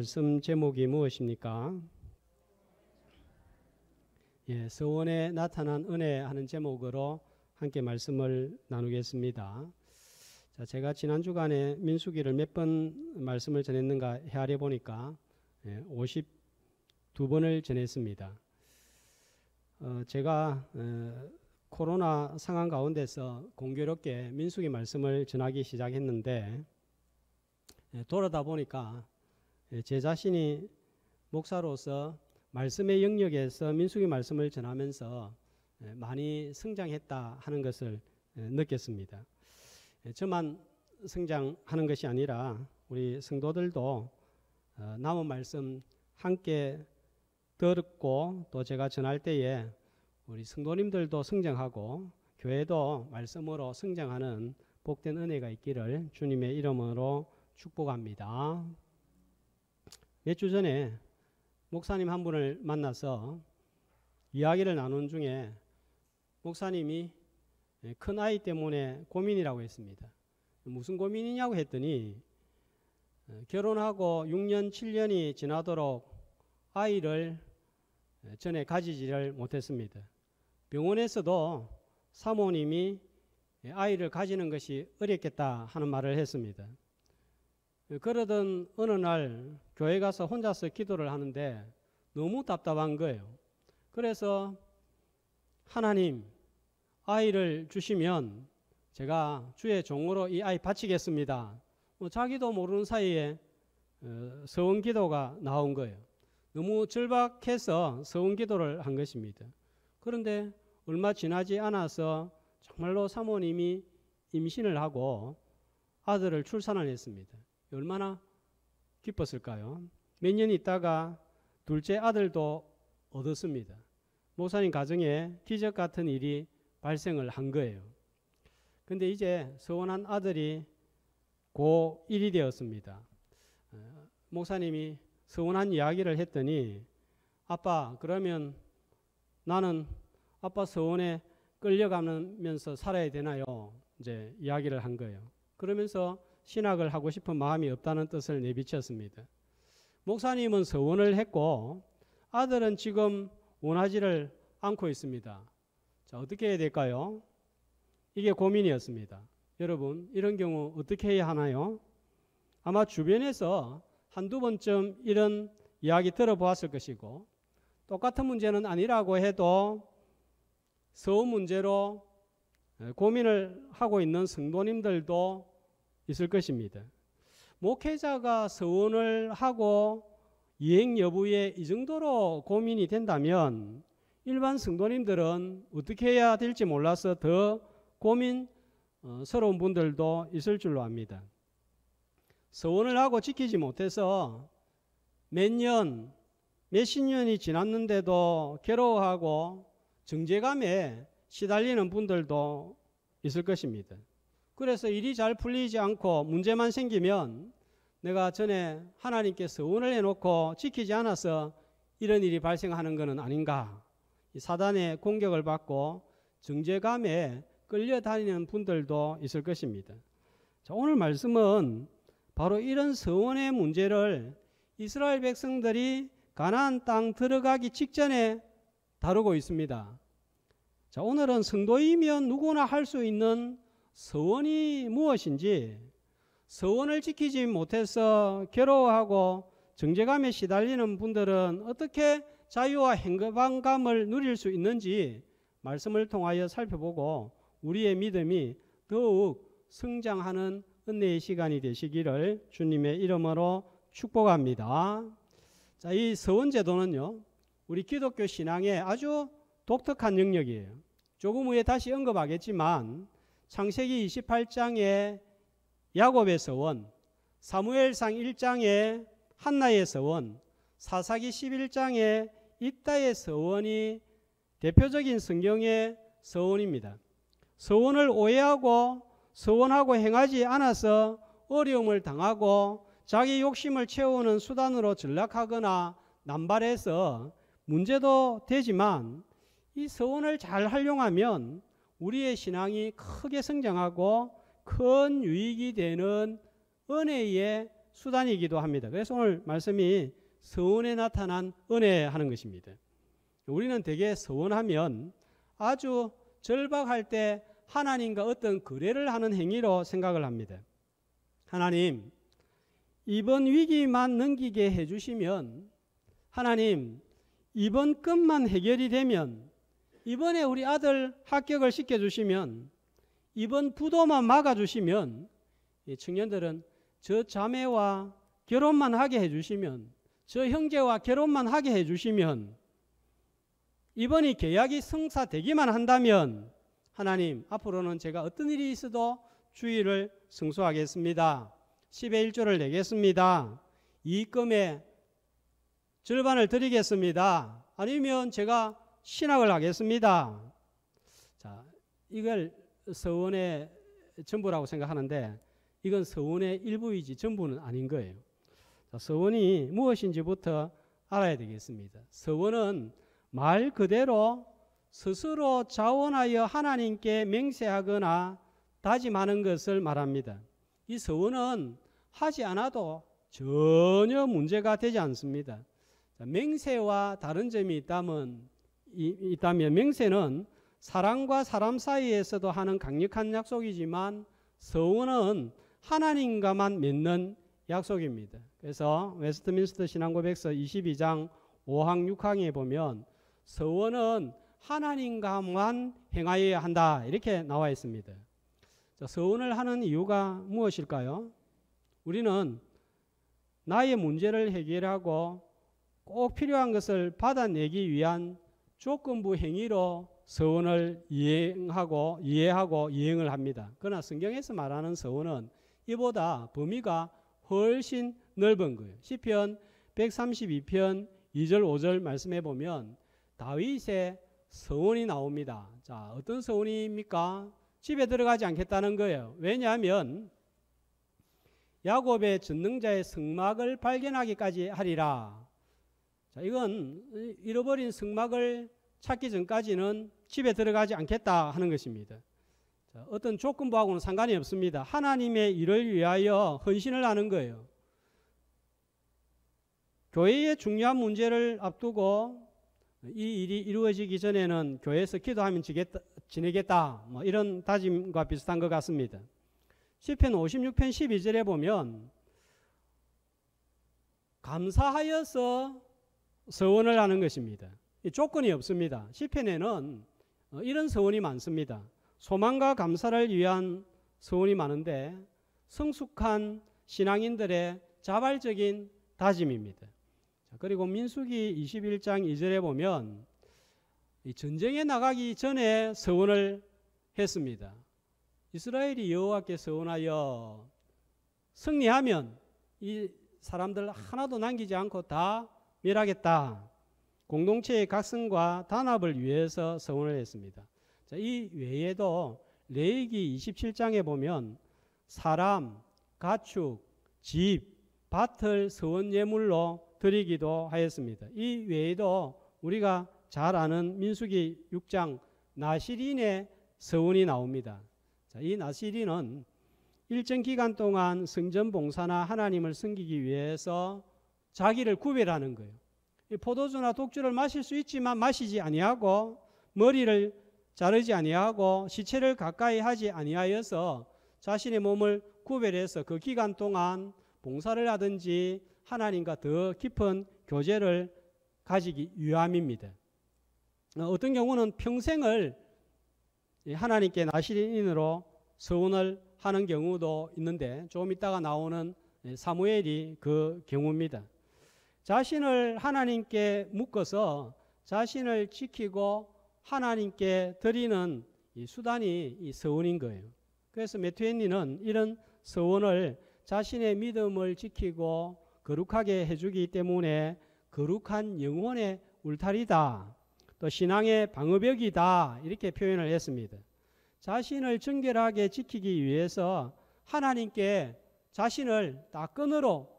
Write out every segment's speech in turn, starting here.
말씀 제목이 무엇입니까? 서원에 나타난 은혜 하는 제목으로 함께 말씀을 나누겠습니다. 자, 제가 지난 주간에 민수기를 몇 번 말씀을 전했는가 헤아려 보니까 52번을 전했습니다. 제가 코로나 상황 가운데서 공교롭게 민수기 말씀을 전하기 시작했는데 돌아다 보니까 제 자신이 목사로서 말씀의 영역에서 민수기 말씀을 전하면서 많이 성장했다 하는 것을 느꼈습니다. 저만 성장하는 것이 아니라 우리 성도들도 남은 말씀 함께 듣고 또 제가 전할 때에 우리 성도님들도 성장하고 교회도 말씀으로 성장하는 복된 은혜가 있기를 주님의 이름으로 축복합니다. 몇 주 전에 목사님 한 분을 만나서 이야기를 나눈 중에 목사님이 큰 아이 때문에 고민이라고 했습니다. 무슨 고민이냐고 했더니 결혼하고 6년 7년이 지나도록 아이를 전에 가지지를 못했습니다. 병원에서도 사모님이 아이를 가지는 것이 어렵겠다 하는 말을 했습니다. 그러던 어느 날 교회 가서 혼자서 기도를 하는데 너무 답답한 거예요. 그래서 하나님, 아이를 주시면 제가 주의 종으로 이 아이 바치겠습니다. 자기도 모르는 사이에 서원 기도가 나온 거예요. 너무 절박해서 서원 기도를 한 것입니다. 그런데 얼마 지나지 않아서 정말로 사모님이 임신을 하고 아들을 출산을 했습니다. 얼마나 기뻤을까요? 몇 년 있다가 둘째 아들도 얻었습니다. 목사님 가정에 기적 같은 일이 발생을 한 거예요. 근데 이제 서원한 아들이 고1이 되었습니다. 목사님이 서원한 이야기를 했더니 아빠, 그러면 나는 아빠 서원에 끌려가면서 살아야 되나요? 이제 이야기를 한 거예요. 그러면서 신학을 하고 싶은 마음이 없다는 뜻을 내비쳤습니다. 목사님은 서원을 했고 아들은 지금 원하지를 않고 있습니다. 자, 어떻게 해야 될까요? 이게 고민이었습니다. 여러분, 이런 경우 어떻게 해야 하나요? 아마 주변에서 한두 번쯤 이런 이야기 들어보았을 것이고 똑같은 문제는 아니라고 해도 서원 문제로 고민을 하고 있는 성도님들도 있을 것입니다. 목회자가 서원을 하고 이행 여부에 이 정도로 고민이 된다면 일반 성도님들은 어떻게 해야 될지 몰라서 더 고민스러운 분들도 있을 줄로 압니다. 서원을 하고 지키지 못해서 몇십 년이 지났는데도 괴로워하고 정죄감에 시달리는 분들도 있을 것입니다. 그래서 일이 잘 풀리지 않고 문제만 생기면 내가 전에 하나님께 서원을 해놓고 지키지 않아서 이런 일이 발생하는 것은 아닌가. 사단의 공격을 받고 정죄감에 끌려다니는 분들도 있을 것입니다. 자, 오늘 말씀은 바로 이런 서원의 문제를 이스라엘 백성들이 가나안 땅 들어가기 직전에 다루고 있습니다. 자, 오늘은 성도이면 누구나 할 수 있는 서원이 무엇인지, 서원을 지키지 못해서 괴로워하고 정죄감에 시달리는 분들은 어떻게 자유와 행복감을 누릴 수 있는지 말씀을 통하여 살펴보고 우리의 믿음이 더욱 성장하는 은혜의 시간이 되시기를 주님의 이름으로 축복합니다. 자, 이 서원 제도는요, 우리 기독교 신앙의 아주 독특한 영역이에요. 조금 후에 다시 언급하겠지만 창세기 28장의 야곱의 서원, 사무엘상 1장의 한나의 서원, 사사기 11장의 입다의 서원이 대표적인 성경의 서원입니다. 서원을 오해하고 서원하고 행하지 않아서 어려움을 당하고 자기 욕심을 채우는 수단으로 전락하거나 남발해서 문제도 되지만 이 서원을 잘 활용하면 우리의 신앙이 크게 성장하고 큰 유익이 되는 은혜의 수단이기도 합니다. 그래서 오늘 말씀이 서원에 나타난 은혜 하는 것입니다. 우리는 대개 서원하면 아주 절박할 때 하나님과 어떤 거래를 하는 행위로 생각을 합니다. 하나님, 이번 위기만 넘기게 해주시면, 하나님, 이번 건만 해결이 되면, 이번에 우리 아들 합격을 시켜주시면, 이번 부도만 막아주시면, 이 청년들은 저 자매와 결혼만 하게 해주시면, 저 형제와 결혼만 하게 해주시면, 이번이 계약이 성사되기만 한다면 하나님, 앞으로는 제가 어떤 일이 있어도 주의를 성수하겠습니다. 10의 1조를 내겠습니다. 이익금의 절반을 드리겠습니다. 아니면 제가 신학을 하겠습니다. 자, 이걸 서원의 전부라고 생각하는데 이건 서원의 일부이지 전부는 아닌 거예요. 자, 서원이 무엇인지부터 알아야 되겠습니다. 서원은 말 그대로 스스로 자원하여 하나님께 맹세하거나 다짐하는 것을 말합니다. 이 서원은 하지 않아도 전혀 문제가 되지 않습니다. 자, 맹세와 다른 점이 있다면 맹세는 사람과 사람 사이에서도 하는 강력한 약속이지만 서원은 하나님과만 맺는 약속입니다. 그래서 웨스트민스터 신앙고백서 22장 5항 6항에 보면 서원은 하나님과만 행하여야 한다 이렇게 나와 있습니다. 자, 서원을 하는 이유가 무엇일까요? 우리는 나의 문제를 해결하고 꼭 필요한 것을 받아내기 위한 조건부 행위로 서원을 이해하고 이행을 합니다. 그러나 성경에서 말하는 서원은 이보다 범위가 훨씬 넓은 거예요. 시편 132편 2절 5절 말씀해 보면 다윗의 서원이 나옵니다. 자, 어떤 서원입니까? 집에 들어가지 않겠다는 거예요. 왜냐하면 야곱의 전능자의 성막을 발견하기까지 하리라. 자, 이건 잃어버린 성막을 찾기 전까지는 집에 들어가지 않겠다 하는 것입니다. 자, 어떤 조건부하고는 상관이 없습니다. 하나님의 일을 위하여 헌신을 하는 거예요. 교회의 중요한 문제를 앞두고 이 일이 이루어지기 전에는 교회에서 기도하면 지내겠다 뭐 이런 다짐과 비슷한 것 같습니다. 시편 56편 12절에 보면 감사하여서 서원을 하는 것입니다. 조건이 없습니다. 시편에는 이런 서원이 많습니다. 소망과 감사를 위한 서원이 많은데 성숙한 신앙인들의 자발적인 다짐입니다. 그리고 민수기 21장 2절에 보면 전쟁에 나가기 전에 서원을 했습니다. 이스라엘이 여호와께 서원하여 승리하면 이 사람들 하나도 남기지 않고 다 멸하겠다. 공동체의 각성과 단합을 위해서 서원을 했습니다. 자, 이 외에도 레위기 27장에 보면 사람, 가축, 집, 밭을 서원 예물로 드리기도 하였습니다. 이 외에도 우리가 잘 아는 민수기 6장 나실인의 서원이 나옵니다. 자, 이 나실인은 일정 기간 동안 성전 봉사나 하나님을 섬기기 위해서 자기를 구별하는 거예요. 포도주나 독주를 마실 수 있지만 마시지 아니하고 머리를 자르지 아니하고 시체를 가까이 하지 아니하여서 자신의 몸을 구별해서 그 기간 동안 봉사를 하든지 하나님과 더 깊은 교제를 가지기 위함입니다. 어떤 경우는 평생을 하나님께 나실인으로 서원을 하는 경우도 있는데 조금 있다가 나오는 사무엘이 그 경우입니다. 자신을 하나님께 묶어서 자신을 지키고 하나님께 드리는 이 수단이 이 서원인 거예요. 그래서 매튜 헨리는 이런 서원을 자신의 믿음을 지키고 거룩하게 해주기 때문에 거룩한 영혼의 울타리다, 또 신앙의 방어벽이다 이렇게 표현을 했습니다. 자신을 정결하게 지키기 위해서 하나님께 자신을 딱 끈으로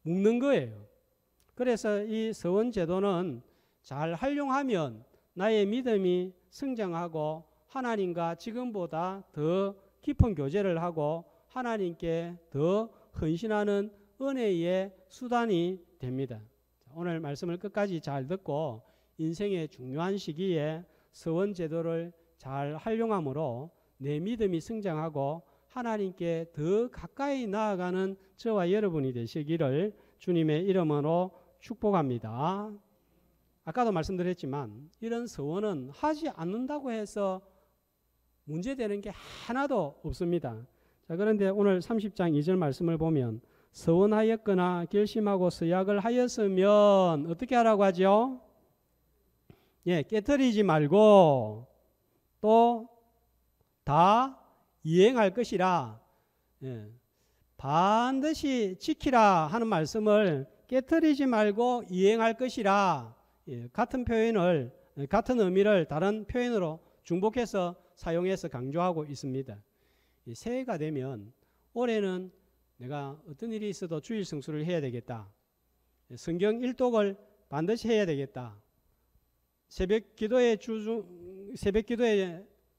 묶는 거예요. 그래서 이 서원 제도는 잘 활용하면 나의 믿음이 성장하고 하나님과 지금보다 더 깊은 교제를 하고 하나님께 더 헌신하는 은혜의 수단이 됩니다. 오늘 말씀을 끝까지 잘 듣고 인생의 중요한 시기에 서원 제도를 잘 활용함으로 내 믿음이 성장하고 하나님께 더 가까이 나아가는 저와 여러분이 되시기를 주님의 이름으로 축복합니다. 아까도 말씀드렸지만 이런 서원은 하지 않는다고 해서 문제되는 게 하나도 없습니다. 자, 그런데 오늘 30장 2절 말씀을 보면 서원하였거나 결심하고 서약을 하였으면 어떻게 하라고 하죠? 예, 깨트리지 말고 또 다 이행할 것이라, 예, 반드시 지키라 하는 말씀을 깨트리지 말고 이행할 것이라, 예, 같은 표현을, 같은 의미를 다른 표현으로 중복해서 사용해서 강조하고 있습니다. 새해가 되면 올해는 내가 어떤 일이 있어도 주일 성수를 해야 되겠다. 성경 일독을 반드시 해야 되겠다. 새벽 기도에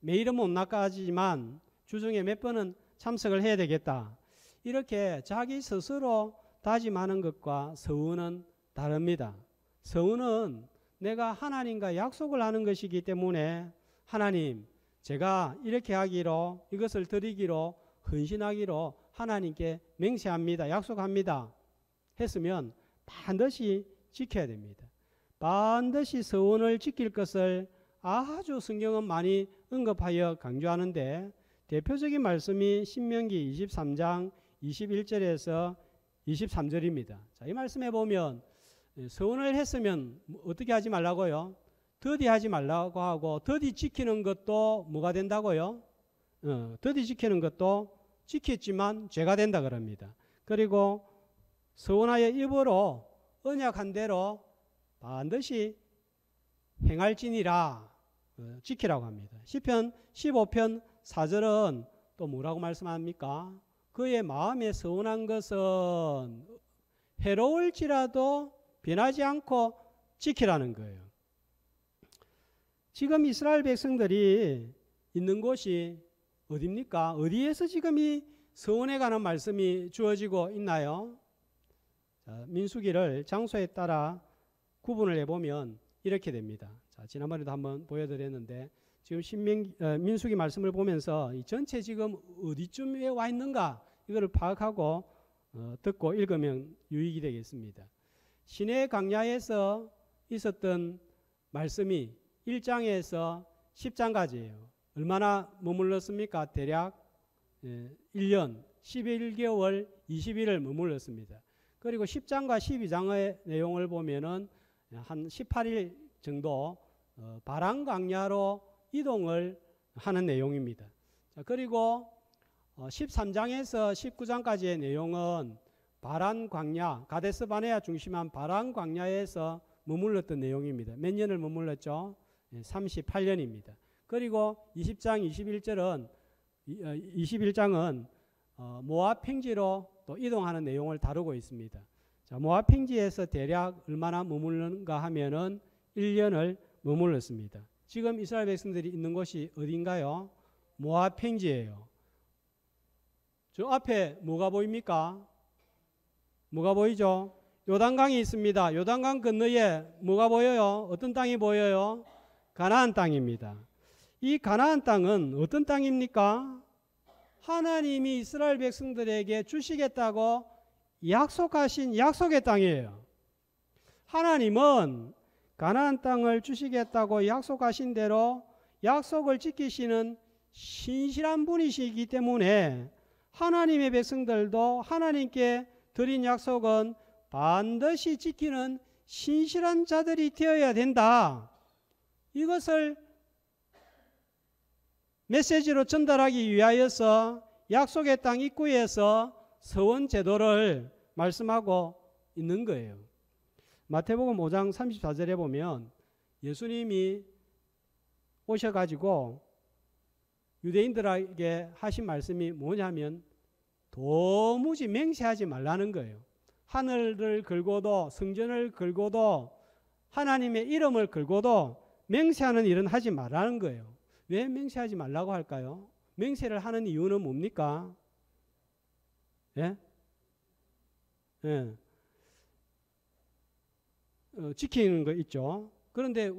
매일은 못 나가지만 주중에 몇 번은 참석을 해야 되겠다. 이렇게 자기 스스로 다짐하는 것과 서원은 다릅니다. 서원은 내가 하나님과 약속을 하는 것이기 때문에 하나님, 제가 이렇게 하기로, 이것을 드리기로, 헌신하기로 하나님께 맹세합니다. 약속합니다. 했으면 반드시 지켜야 됩니다. 반드시 서원을 지킬 것을 아주 성경은 많이 언급하여 강조하는데 대표적인 말씀이 신명기 23장 21절에서 23절입니다. 자, 이 말씀에 보면 서원을 했으면 어떻게 하지 말라고요? 더디 하지 말라고 하고 더디 지키는 것도 뭐가 된다고요? 더디 지키는 것도 지켰지만 죄가 된다 그럽니다. 그리고 서원하여 입으로 언약한 대로 반드시 행할지니라 지키라고 합니다. 시편 15편 4절은 또 뭐라고 말씀합니까? 그의 마음에 서운한 것은 해로울지라도 변하지 않고 지키라는 거예요. 지금 이스라엘 백성들이 있는 곳이 어디입니까? 어디에서 지금 이 서원에 관한 말씀이 주어지고 있나요? 자, 민수기를 장소에 따라 구분을 해보면 이렇게 됩니다. 자, 지난번에도 한번 보여드렸는데 지금 민수기 말씀을 보면서 이 전체 지금 어디쯤에 와 있는가 이거를 파악하고 듣고 읽으면 유익이 되겠습니다. 시내 광야에서 있었던 말씀이 1장에서 10장까지예요. 얼마나 머물렀습니까? 대략 1년 11개월 20일을 머물렀습니다. 그리고 10장과 12장의 내용을 보면은 한 18일 정도 바란 광야로 이동을 하는 내용입니다. 자, 그리고 13장에서 19장까지의 내용은 바란 광야, 가데스 바네아 중심한 바란 광야에서 머물렀던 내용입니다. 몇 년을 머물렀죠? 38년입니다. 그리고 20장, 21장은 모압 평지로 또 이동하는 내용을 다루고 있습니다. 자, 모압 평지에서 대략 얼마나 머물는가 하면은 1년을 머물렀습니다. 지금 이스라엘 백성들이 있는 곳이 어딘가요? 모압 평지예요. 저 앞에 뭐가 보입니까? 뭐가 보이죠? 요단강이 있습니다. 요단강 건너에 뭐가 보여요? 어떤 땅이 보여요? 가나안 땅입니다. 이 가나안 땅은 어떤 땅입니까? 하나님이 이스라엘 백성들에게 주시겠다고 약속하신 약속의 땅이에요. 하나님은 가나안 땅을 주시겠다고 약속하신 대로 약속을 지키시는 신실한 분이시기 때문에 하나님의 백성들도 하나님께 드린 약속은 반드시 지키는 신실한 자들이 되어야 된다. 이것을 메시지로 전달하기 위하여서 약속의 땅 입구에서 서원 제도를 말씀하고 있는 거예요. 마태복음 5장 34절에 보면 예수님이 오셔가지고 유대인들에게 하신 말씀이 뭐냐면 도무지 맹세하지 말라는 거예요. 하늘을 걸고도 성전을 걸고도 하나님의 이름을 걸고도 맹세하는 일은 하지 말라는 거예요. 왜 맹세하지 말라고 할까요? 맹세를 하는 이유는 뭡니까? 예? 예. 지키는 거 있죠. 그런데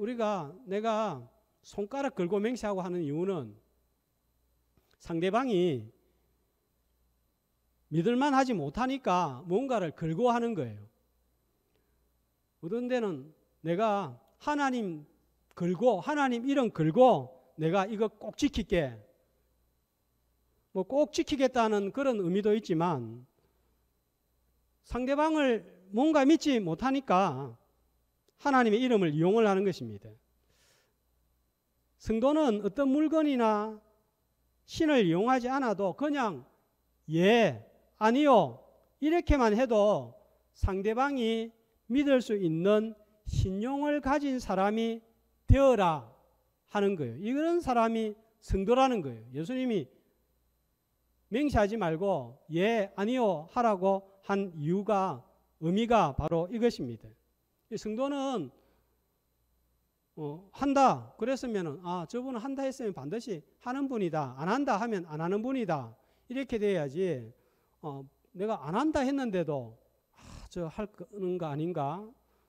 내가 손가락 걸고 맹세하고 하는 이유는 상대방이 믿을만 하지 못하니까 뭔가를 걸고 하는 거예요. 어떤 데는 내가 하나님 이름 걸고 내가 이거 꼭 지킬게. 뭐 꼭 지키겠다는 그런 의미도 있지만 상대방을 뭔가 믿지 못하니까 하나님의 이름을 이용을 하는 것입니다. 성도는 어떤 물건이나 신을 이용하지 않아도 그냥 예, 아니요 이렇게만 해도 상대방이 믿을 수 있는 신용을 가진 사람이 되어라 하는 거예요. 이런 사람이 성도라는 거예요. 예수님이 맹세하지 말고 예, 아니요 하라고 한 의미가 바로 이것입니다. 성도는 한다 그랬으면 저분은 한다 했으면 반드시 하는 분이다. 안 한다 하면 안 하는 분이다. 이렇게 돼야지 내가 안 한다 했는데도 저 하는 거 아닌가?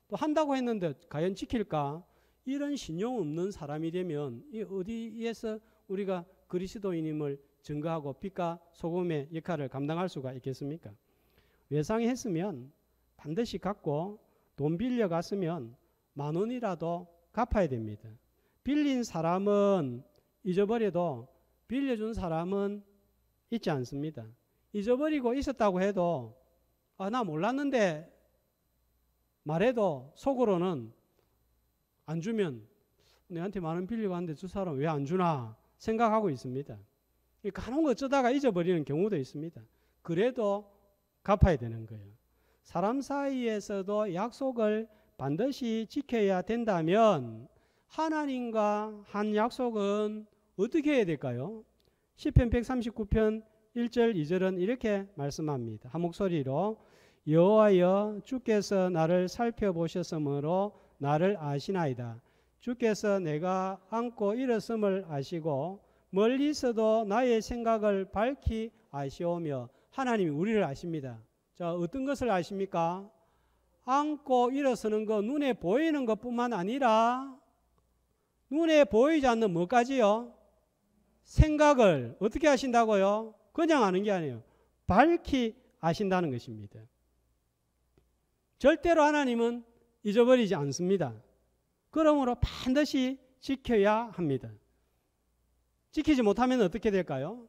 또 한다고 했는데 과연 지킬까? 이런 신용 없는 사람이 되면 어디에서 우리가 그리스도인임을 증거하고 빛과 소금의 역할을 감당할 수가 있겠습니까? 외상했으면 반드시 갚고 돈 빌려갔으면 10,000원이라도 갚아야 됩니다. 빌린 사람은 잊어버려도 빌려준 사람은 잊지 않습니다. 잊어버리고 있었다고 해도 나 몰랐는데 말해도 속으로는 안 주면 내한테 10,000원 빌리고 왔는데 저 사람 왜 안 주나 생각하고 있습니다. 간혹 어쩌다가 잊어버리는 경우도 있습니다. 그래도 갚아야 되는 거예요. 사람 사이에서도 약속을 반드시 지켜야 된다면 하나님과 한 약속은 어떻게 해야 될까요? 시편 139편 1절 2절은 이렇게 말씀합니다. 한 목소리로 여호와여 주께서 나를 살펴보셨으므로 나를 아시나이다. 주께서 내가 앉고 일었음을 아시고 멀리서도 나의 생각을 밝히 아시오며 하나님이 우리를 아십니다. 자, 어떤 것을 아십니까? 앉고 일어서는 거 눈에 보이는 것뿐만 아니라 눈에 보이지 않는 뭐까지요? 생각을 어떻게 아신다고요? 그냥 아는 게 아니에요. 밝히 아신다는 것입니다. 절대로 하나님은 잊어버리지 않습니다. 그러므로 반드시 지켜야 합니다. 지키지 못하면 어떻게 될까요?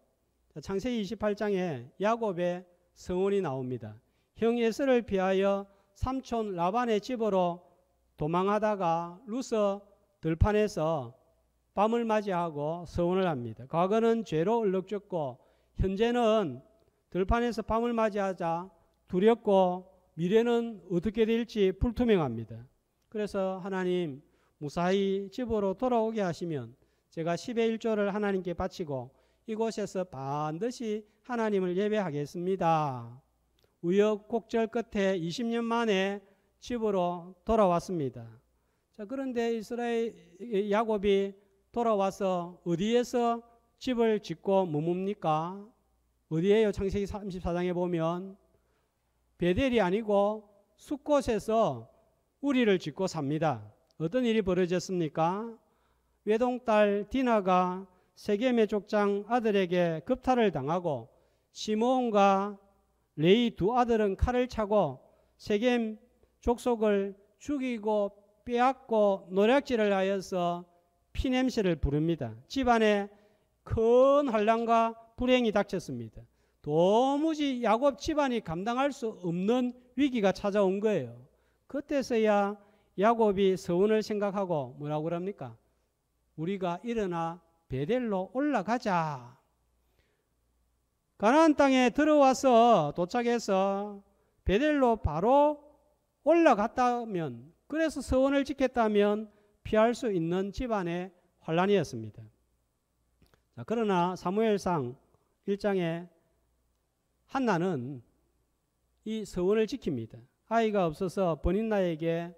창세기 28장에 야곱의 성원이 나옵니다. 형 에서를 피하여 삼촌 라반의 집으로 도망하다가 루스 들판에서 밤을 맞이하고 서원을 합니다. 과거는 죄로 얼룩졌고 현재는 들판에서 밤을 맞이하자 두렵고 미래는 어떻게 될지 불투명합니다. 그래서 하나님 무사히 집으로 돌아오게 하시면 제가 10의 1조를 하나님께 바치고 이곳에서 반드시 하나님을 예배하겠습니다. 우여곡절 끝에 20년 만에 집으로 돌아왔습니다. 자, 그런데 야곱이 돌아와서 어디에서 집을 짓고 머뭅니까? 어디에요? 창세기 34장에 보면 베델이 아니고 숫곳에서 우리를 짓고 삽니다. 어떤 일이 벌어졌습니까? 외동딸 디나가 세겜의 족장 아들에게 겁탈을 당하고 시므온과 레위 두 아들은 칼을 차고 세겜 족속을 죽이고 빼앗고 노략질을 하여서 피냄새를 부릅니다. 집안에 큰 환난과 불행이 닥쳤습니다. 도무지 야곱 집안이 감당할 수 없는 위기가 찾아온 거예요. 그때서야 야곱이 서원을 생각하고 뭐라고 그럽니까? 우리가 일어나 베델로 올라가자. 가나안 땅에 들어와서 도착해서 베델로 바로 올라갔다면, 그래서 서원을 지켰다면 피할 수 있는 집안의 환란이었습니다. 자, 그러나 사무엘상 1장에 한나는 이 서원을 지킵니다. 아이가 없어서 버닌나에게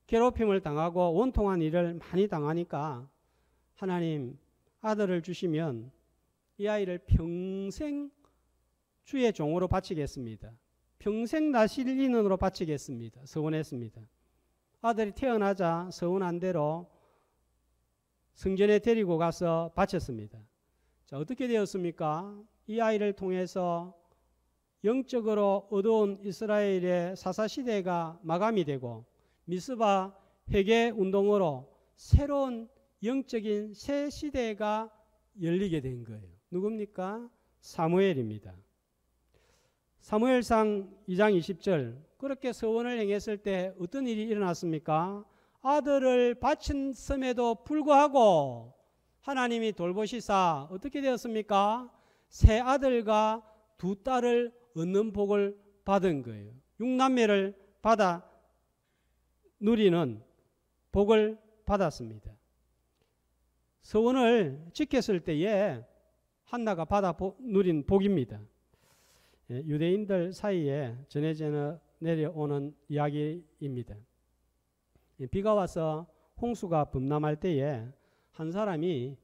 괴롭힘을 당하고 원통한 일을 많이 당하니까 하나님 아들을 주시면 이 아이를 평생 주의 종으로 바치겠습니다. 평생 나실 인원으로 바치겠습니다. 서원했습니다. 아들이 태어나자 서원한 대로 성전에 데리고 가서 바쳤습니다. 자, 어떻게 되었습니까? 이 아이를 통해서 영적으로 어두운 이스라엘의 사사시대가 마감이 되고 미스바 회개운동으로 새로운 영적인 새 시대가 열리게 된 거예요. 누굽니까? 사무엘입니다. 사무엘상 2장 20절, 그렇게 서원을 행했을 때 어떤 일이 일어났습니까? 아들을 바쳤음에도 불구하고 하나님이 돌보시사 어떻게 되었습니까? 새 아들과 두 딸을 얻는 복을 받은 거예요. 6남매를 받아 누리는 복을 받았습니다. 서원을 지켰을 때에 한나가 받아 누린 복입니다. 유대인들 사이에 전해져 내려오는 이야기입니다. 비가 와서 홍수가 범람할 때에 한 사람이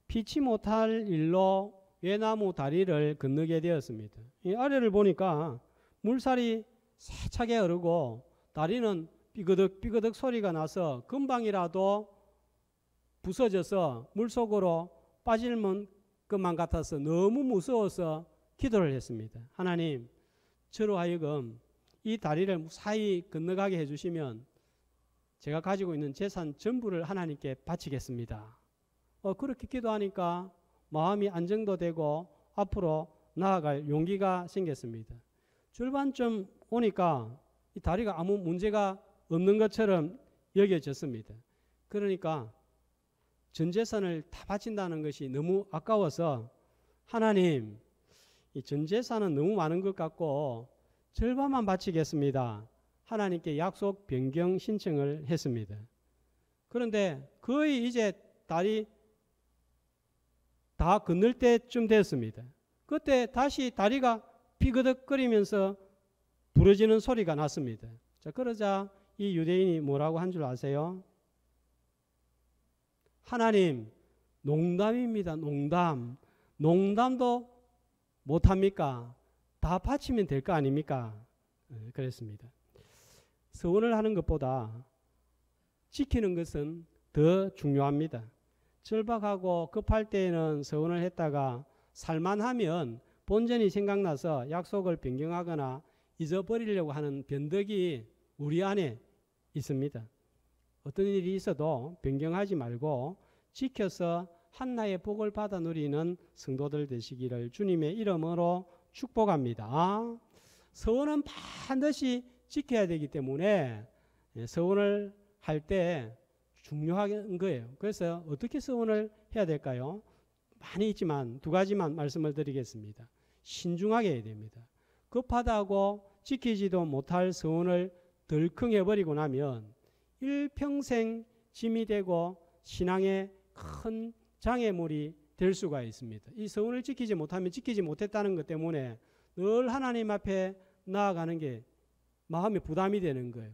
피치 못할 일로 외나무 다리를 건너게 되었습니다. 이 아래를 보니까 물살이 세차게 흐르고 다리는 삐그덕 삐그덕 소리가 나서 금방이라도 부서져서 물속으로 빠질 것만 같아서 너무 무서워서 기도를 했습니다. 하나님, 저로 하여금 이 다리를 무사히 건너가게 해주시면 제가 가지고 있는 재산 전부를 하나님께 바치겠습니다. 그렇게 기도하니까 마음이 안정도 되고 앞으로 나아갈 용기가 생겼습니다. 절반쯤 오니까 이 다리가 아무 문제가 없는 것처럼 여겨졌습니다. 그러니까 전 재산을 다 바친다는 것이 너무 아까워서 하나님, 이 전 재산은 너무 많은 것 같고 절반만 바치겠습니다. 하나님께 약속 변경 신청을 했습니다. 그런데 거의 이제 다리 다 건널 때쯤 됐습니다. 그때 다시 다리가 피그덕거리면서 부러지는 소리가 났습니다. 자, 그러자 이 유대인이 뭐라고 한 줄 아세요? 하나님, 농담입니다. 농담. 농담도 못합니까? 다 바치면 될 거 아닙니까? 그랬습니다. 서원을 하는 것보다 지키는 것은 더 중요합니다. 절박하고 급할 때에는 서원을 했다가 살만하면 본전이 생각나서 약속을 변경하거나 잊어버리려고 하는 변덕이 우리 안에 있습니다. 어떤 일이 있어도 변경하지 말고 지켜서 한나의 복을 받아 누리는 성도들 되시기를 주님의 이름으로 축복합니다. 서원은 반드시 지켜야 되기 때문에 서원을 할 때 중요한 거예요. 그래서 어떻게 서원을 해야 될까요? 많이 있지만 두 가지만 말씀을 드리겠습니다. 신중하게 해야 됩니다. 급하다고 지키지도 못할 서원을 덜컹해버리고 나면 일평생 짐이 되고 신앙의 큰 장애물이 될 수가 있습니다. 이 서원을 지키지 못하면 지키지 못했다는 것 때문에 늘 하나님 앞에 나아가는 게 마음에 부담이 되는 거예요.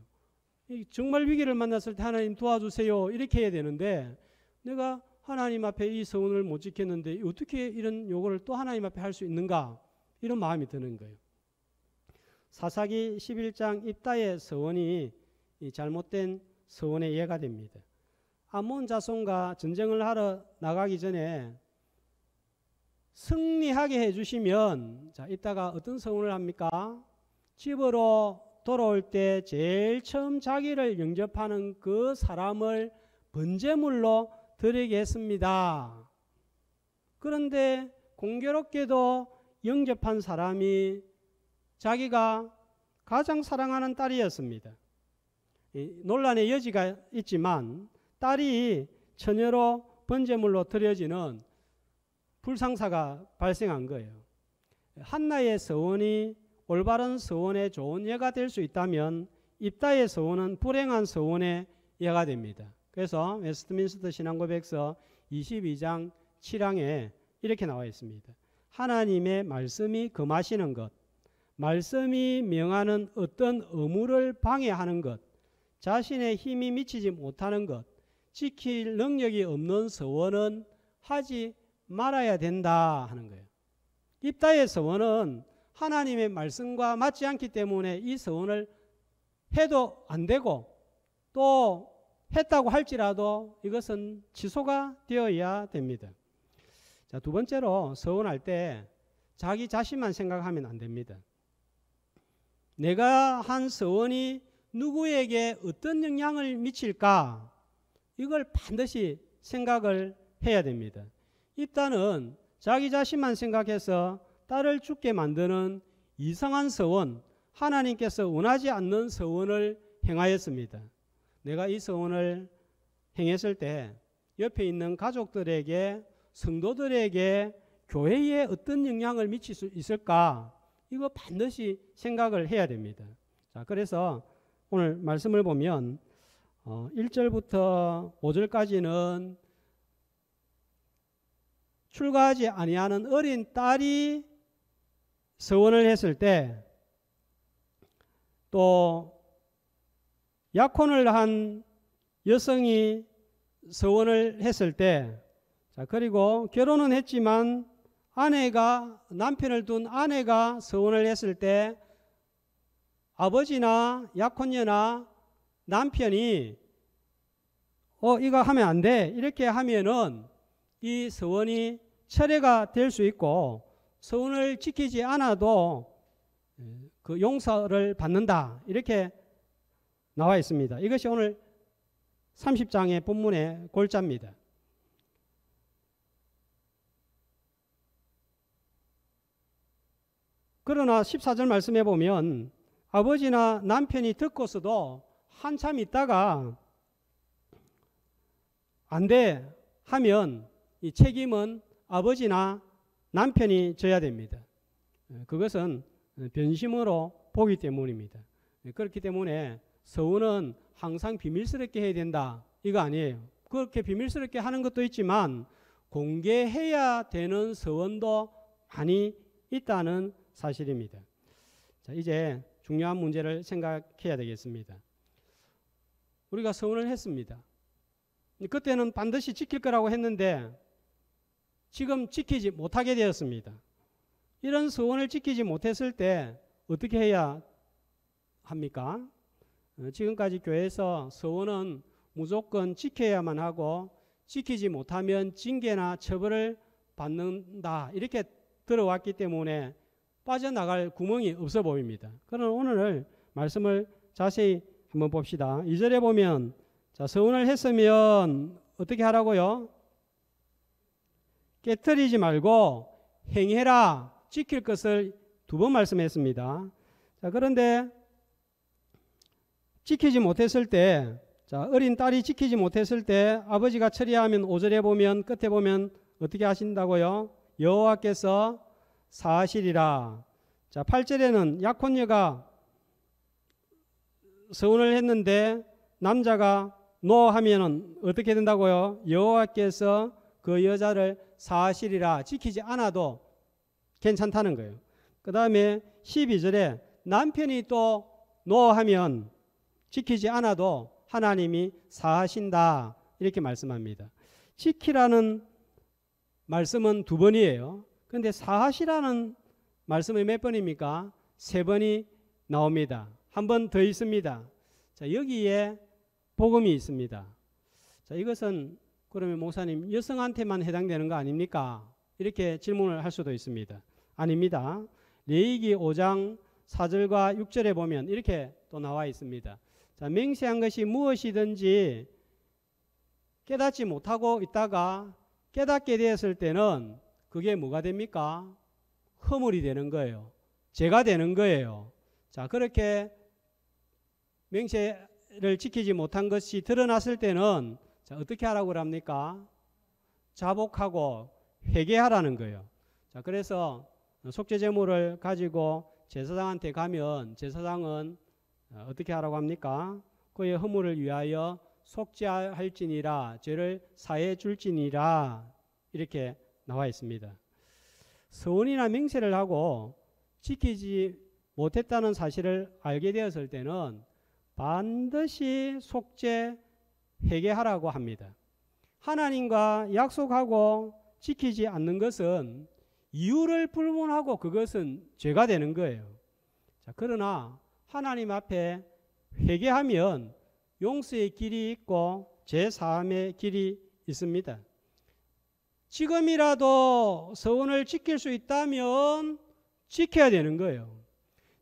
정말 위기를 만났을 때 하나님 도와주세요 이렇게 해야 되는데 내가 하나님 앞에 이 서원을 못 지켰는데 어떻게 이런 요구를 또 하나님 앞에 할 수 있는가 이런 마음이 드는 거예요. 사사기 11장 입다의 서원이 잘못된 서원의 예가 됩니다. 암몬 자손과 전쟁을 하러 나가기 전에 승리하게 해주시면 자 이따가 어떤 서원을 합니까? 집으로 돌아올 때 제일 처음 자기를 영접하는 그 사람을 번제물로 드리겠습니다. 그런데 공교롭게도 영접한 사람이 자기가 가장 사랑하는 딸이었습니다. 논란의 여지가 있지만 딸이 처녀로 번제물로 드려지는 불상사가 발생한 거예요. 한나의 서원이 올바른 서원의 좋은 예가 될 수 있다면 입다의 서원은 불행한 서원의 예가 됩니다. 그래서 웨스트민스터 신앙고백서 22장 7항에 이렇게 나와 있습니다. 하나님의 말씀이 금하시는 것, 말씀이 명하는 어떤 의무를 방해하는 것, 자신의 힘이 미치지 못하는 것, 지킬 능력이 없는 서원은 하지 말아야 된다 하는 거예요. 입다의 서원은 하나님의 말씀과 맞지 않기 때문에 이 서원을 해도 안 되고 또 했다고 할지라도 이것은 취소가 되어야 됩니다. 자, 두 번째로 서원할 때 자기 자신만 생각하면 안 됩니다. 내가 한 서원이 누구에게 어떤 영향을 미칠까? 이걸 반드시 생각을 해야 됩니다. 일단은 자기 자신만 생각해서 딸을 죽게 만드는 이상한 서원, 하나님께서 원하지 않는 서원을 행하였습니다. 내가 이 서원을 행했을 때 옆에 있는 가족들에게, 성도들에게, 교회에 어떤 영향을 미칠 수 있을까? 이거 반드시 생각을 해야 됩니다. 자, 그래서 오늘 말씀을 보면 1절부터 5절까지는 출가하지 아니하는 어린 딸이 서원을 했을 때, 또 약혼을 한 여성이 서원을 했을 때, 자, 그리고 결혼은 했지만 남편을 둔 아내가 서원을 했을 때 아버지나 약혼녀나 남편이 이거 하면 안 돼, 이렇게 하면은 이 서원이 철회가 될 수 있고 서원을 지키지 않아도 그 용서를 받는다, 이렇게 나와 있습니다. 이것이 오늘 30장의 본문의 골자입니다. 그러나 14절 말씀해 보면 아버지나 남편이 듣고서도 한참 있다가 안 돼 하면 이 책임은 아버지나 남편이 져야 됩니다. 그것은 변심으로 보기 때문입니다. 그렇기 때문에 서원은 항상 비밀스럽게 해야 된다, 이거 아니에요. 그렇게 비밀스럽게 하는 것도 있지만 공개해야 되는 서원도 많이 있다는 사실입니다. 자, 이제 중요한 문제를 생각해야 되겠습니다. 우리가 서원을 했습니다. 그때는 반드시 지킬 거라고 했는데 지금 지키지 못하게 되었습니다. 이런 서원을 지키지 못했을 때 어떻게 해야 합니까? 지금까지 교회에서 서원은 무조건 지켜야만 하고 지키지 못하면 징계나 처벌을 받는다, 이렇게 들어왔기 때문에 빠져나갈 구멍이 없어 보입니다. 그러나 오늘 말씀을 자세히 한번 봅시다. 2절에 보면, 자, 서원을 했으면 어떻게 하라고요? 깨트리지 말고 행해라, 지킬 것을 두 번 말씀했습니다. 자, 그런데 지키지 못했을 때, 자, 어린 딸이 지키지 못했을 때 아버지가 처리하면 5절에 보면, 끝에 보면 어떻게 하신다고요? 여호와께서 사하시리라. 자, 8절에는 약혼녀가 서원을 했는데 남자가 노 하면은 어떻게 된다고요? 여호와께서 그 여자를 사하시리라, 지키지 않아도 괜찮다는 거예요. 그 다음에 12절에 남편이 또 노 하면 지키지 않아도 하나님이 사하신다, 이렇게 말씀합니다. 지키라는 말씀은 두 번이에요. 그런데 사하시라는 말씀이 몇 번입니까? 세 번이 나옵니다. 한 번 더 있습니다. 자, 여기에 복음이 있습니다. 자, 이것은 그러면 목사님 여성한테만 해당되는 거 아닙니까? 이렇게 질문을 할 수도 있습니다. 아닙니다. 레위기 5장 4절과 6절에 보면 이렇게 또 나와 있습니다. 자, 맹세한 것이 무엇이든지 깨닫지 못하고 있다가 깨닫게 되었을 때는 그게 뭐가 됩니까? 허물이 되는 거예요. 죄가 되는 거예요. 자, 그렇게 맹세를 지키지 못한 것이 드러났을 때는, 자, 어떻게 하라고 합니까? 자복하고 회개하라는 거예요. 자, 그래서 속죄 제물을 가지고 제사장한테 가면 제사장은 어떻게 하라고 합니까? 그의 허물을 위하여 속죄할지니라, 죄를 사해 줄지니라, 이렇게 나와 있습니다. 서원이나 맹세를 하고 지키지 못했다는 사실을 알게 되었을 때는 반드시 속죄 회개하라고 합니다. 하나님과 약속하고 지키지 않는 것은 이유를 불문하고 그것은 죄가 되는 거예요. 자, 그러나 하나님 앞에 회개하면 용서의 길이 있고 죄사함의 길이 있습니다. 지금이라도 서원을 지킬 수 있다면 지켜야 되는 거예요.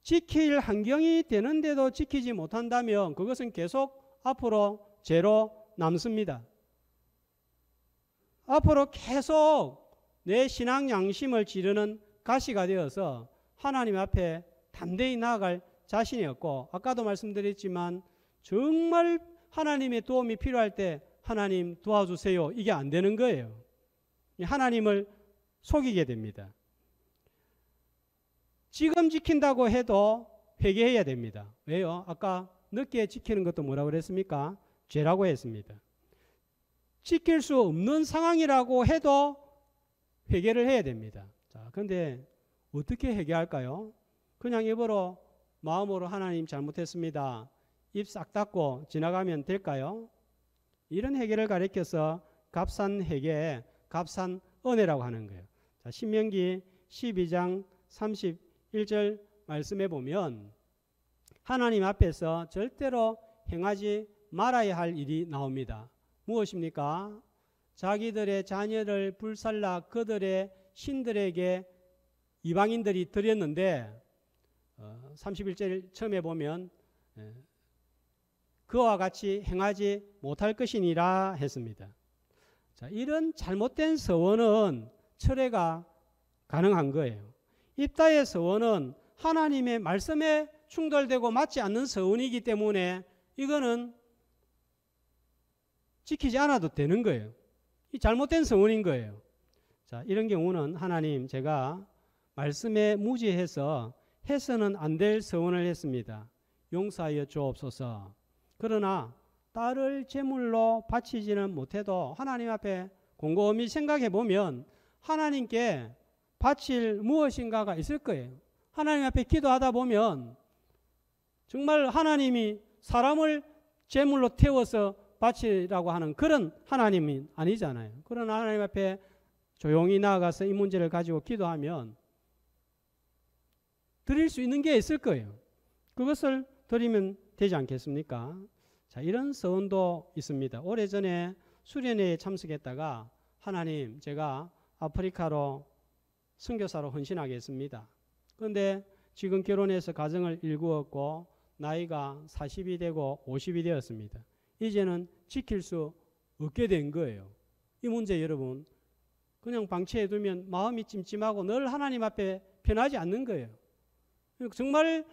지킬 환경이 되는데도 지키지 못한다면 그것은 계속 앞으로 죄로 남습니다. 앞으로 계속 내 신앙 양심을 지르는 가시가 되어서 하나님 앞에 담대히 나아갈 자신이 없고, 아까도 말씀드렸지만 정말 하나님의 도움이 필요할 때 하나님 도와주세요, 이게 안 되는 거예요. 하나님을 속이게 됩니다. 지금 지킨다고 해도 회개해야 됩니다. 왜요? 아까 늦게 지키는 것도 뭐라고 그랬습니까? 죄라고 했습니다. 지킬 수 없는 상황이라고 해도 회개를 해야 됩니다. 자, 그런데 어떻게 회개할까요? 그냥 입으로 마음으로 하나님 잘못했습니다, 입 싹 닫고 지나가면 될까요? 이런 회개를 가리켜서 값싼 회개, 값싼 은혜라고 하는 거예요. 자, 신명기 12장 31절 말씀에 보면 하나님 앞에서 절대로 행하지 말아야 할 일이 나옵니다. 무엇입니까? 자기들의 자녀를 불살라 그들의 신들에게 이방인들이 드렸는데 31절 처음에 보면 그와 같이 행하지 못할 것이니라 했습니다. 자, 이런 잘못된 서원은 철회가 가능한 거예요. 입다의 서원은 하나님의 말씀에 충돌되고 맞지 않는 서원이기 때문에 이거는 지키지 않아도 되는 거예요. 이 잘못된 서원인 거예요. 자, 이런 경우는 하나님, 제가 말씀에 무지해서 해서는 안 될 서원을 했습니다. 용서하여 주옵소서. 그러나 딸을 제물로 바치지는 못해도 하나님 앞에 곰곰이 생각해 보면 하나님께 바칠 무엇인가가 있을 거예요. 하나님 앞에 기도하다 보면 정말 하나님이 사람을 제물로 태워서 바치라고 하는 그런 하나님이 아니잖아요. 그러나 하나님 앞에 조용히 나아가서 이 문제를 가지고 기도하면 드릴 수 있는 게 있을 거예요. 그것을 드리면 되지 않겠습니까? 자, 이런 서원도 있습니다. 오래전에 수련회에 참석했다가 하나님, 제가 아프리카로 선교사로 헌신하겠습니다. 그런데 지금 결혼해서 가정을 일구었고 나이가 40이 되고 50이 되었습니다. 이제는 지킬 수 없게 된 거예요. 이 문제 여러분 그냥 방치해 두면 마음이 찜찜하고 늘 하나님 앞에 편하지 않는 거예요. 정말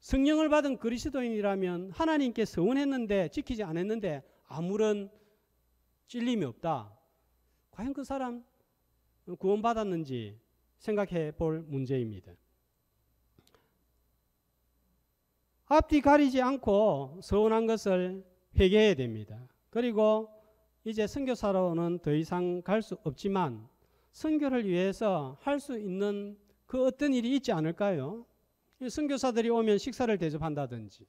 성령을 받은 그리스도인이라면 하나님께 서원했는데 지키지 않았는데 아무런 찔림이 없다. 과연 그 사람 구원받았는지 생각해 볼 문제입니다. 앞뒤 가리지 않고 서원한 것을 회개해야 됩니다. 그리고 이제 선교사로는 더 이상 갈 수 없지만 선교를 위해서 할 수 있는 그 어떤 일이 있지 않을까요? 선교사들이 오면 식사를 대접한다든지,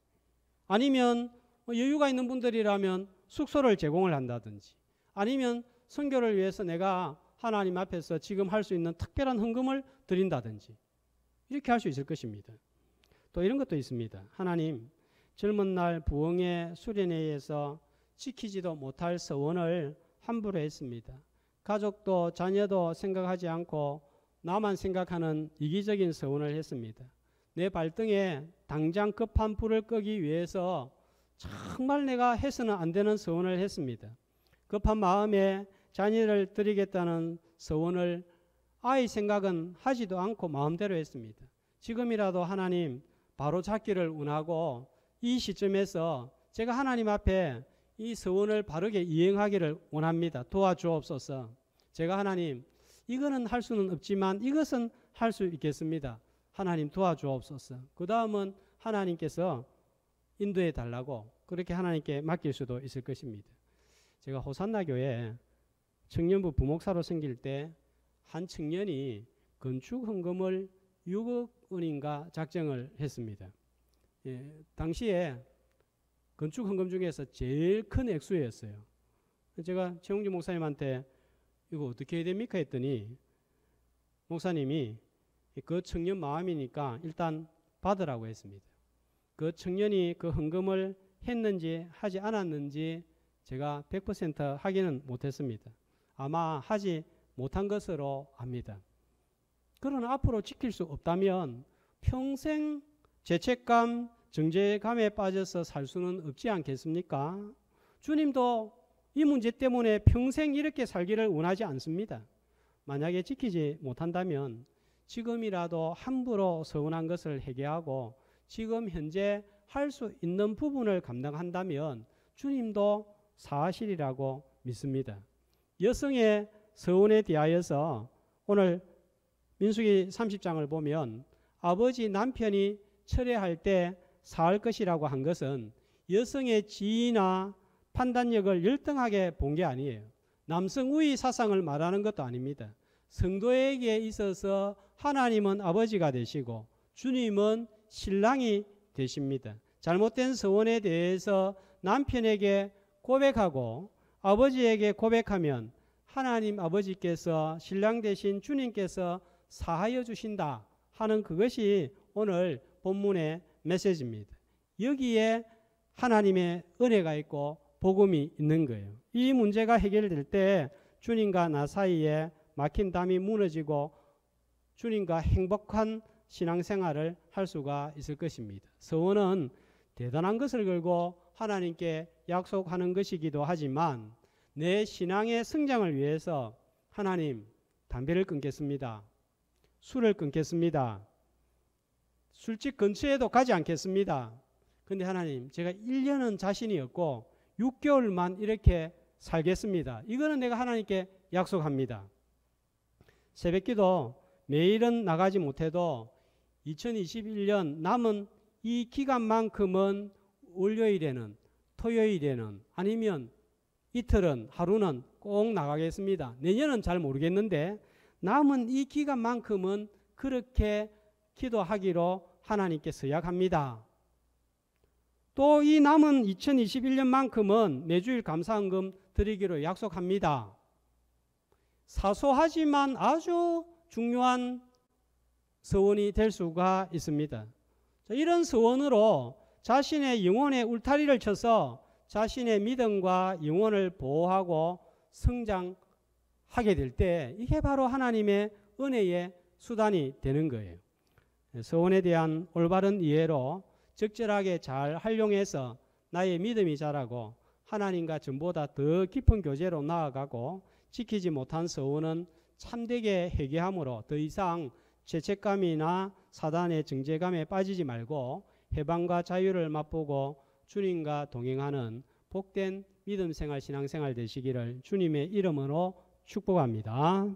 아니면 여유가 있는 분들이라면 숙소를 제공을 한다든지, 아니면 선교를 위해서 내가 하나님 앞에서 지금 할 수 있는 특별한 헌금을 드린다든지, 이렇게 할 수 있을 것입니다. 또 이런 것도 있습니다. 하나님, 젊은 날 부흥회 수련회에서 지키지도 못할 서원을 함부로 했습니다. 가족도 자녀도 생각하지 않고 나만 생각하는 이기적인 서원을 했습니다. 내 발등에 당장 급한 불을 끄기 위해서 정말 내가 해서는 안 되는 서원을 했습니다. 급한 마음에 자녀를 드리겠다는 서원을 아이 생각은 하지도 않고 마음대로 했습니다. 지금이라도 하나님 바로 잡기를 원하고 이 시점에서 제가 하나님 앞에 이 서원을 바르게 이행하기를 원합니다. 도와주옵소서. 제가 하나님, 이거는 할 수는 없지만 이것은 할 수 있겠습니다. 하나님 도와주옵소서. 그 다음은 하나님께서 인도해 달라고 그렇게 하나님께 맡길 수도 있을 것입니다. 제가 호산나 교회 청년부 부목사로 섬길 때 한 청년이 건축 헌금을 6억 원인가 작정을 했습니다. 당시에 건축 헌금 중에서 제일 큰 액수였어요. 제가 최홍주 목사님한테 이거 어떻게 해야 됩니까 했더니 목사님이 그 청년 마음이니까 일단 받으라고 했습니다. 그 청년이 그 헌금을 했는지 하지 않았는지 제가 100% 확인은 못했습니다. 아마 하지 못한 것으로 압니다. 그러나 앞으로 지킬 수 없다면 평생 죄책감, 정죄감에 빠져서 살 수는 없지 않겠습니까? 주님도 이 문제 때문에 평생 이렇게 살기를 원하지 않습니다. 만약에 지키지 못한다면 지금이라도 함부로 서운한 것을 회개하고 지금 현재 할 수 있는 부분을 감당한다면 주님도 사하시리라고 믿습니다. 여성의 서원에 대하여서 오늘 민수기 30장을 보면 아버지 남편이 철회할 때 사할 것이라고 한 것은 여성의 지위나 판단력을 열등하게 본 게 아니에요. 남성 우위 사상을 말하는 것도 아닙니다. 성도에게 있어서 하나님은 아버지가 되시고 주님은 신랑이 되십니다. 잘못된 서원에 대해서 남편에게 고백하고 아버지에게 고백하면 하나님 아버지께서 신랑 되신 주님께서 사하여 주신다 하는 그것이 오늘 본문의 메시지입니다. 여기에 하나님의 은혜가 있고 복음이 있는 거예요. 이 문제가 해결될 때 주님과 나 사이에 막힌 담이 무너지고 주님과 행복한 신앙생활을 할 수가 있을 것입니다. 서원은 대단한 것을 걸고 하나님께 약속하는 것이기도 하지만 내 신앙의 성장을 위해서 하나님 담배를 끊겠습니다. 술을 끊겠습니다. 술집 근처에도 가지 않겠습니다. 근데 하나님 제가 1년은 자신이 없고 6개월만 이렇게 살겠습니다. 이거는 내가 하나님께 약속합니다. 새벽기도 매일은 나가지 못해도 2021년 남은 이 기간만큼은 월요일에는 토요일에는 아니면 이틀은 하루는 꼭 나가겠습니다. 내년은 잘 모르겠는데 남은 이 기간만큼은 그렇게 기도하기로 하나님께 서약합니다. 또 이 남은 2021년만큼은 매주일 감사헌금 드리기로 약속합니다. 사소하지만 아주 중요한 서원이 될 수가 있습니다. 이런 서원으로 자신의 영혼의 울타리를 쳐서 자신의 믿음과 영혼을 보호하고 성장하게 될 때 이게 바로 하나님의 은혜의 수단이 되는 거예요. 서원에 대한 올바른 이해로 적절하게 잘 활용해서 나의 믿음이 자라고 하나님과 전보다 더 깊은 교제로 나아가고 지키지 못한 서원은 참되게 회개함으로 더 이상 죄책감이나 사단의 정죄감에 빠지지 말고 해방과 자유를 맛보고 주님과 동행하는 복된 믿음 생활, 신앙 생활 되시기를 주님의 이름으로 축복합니다.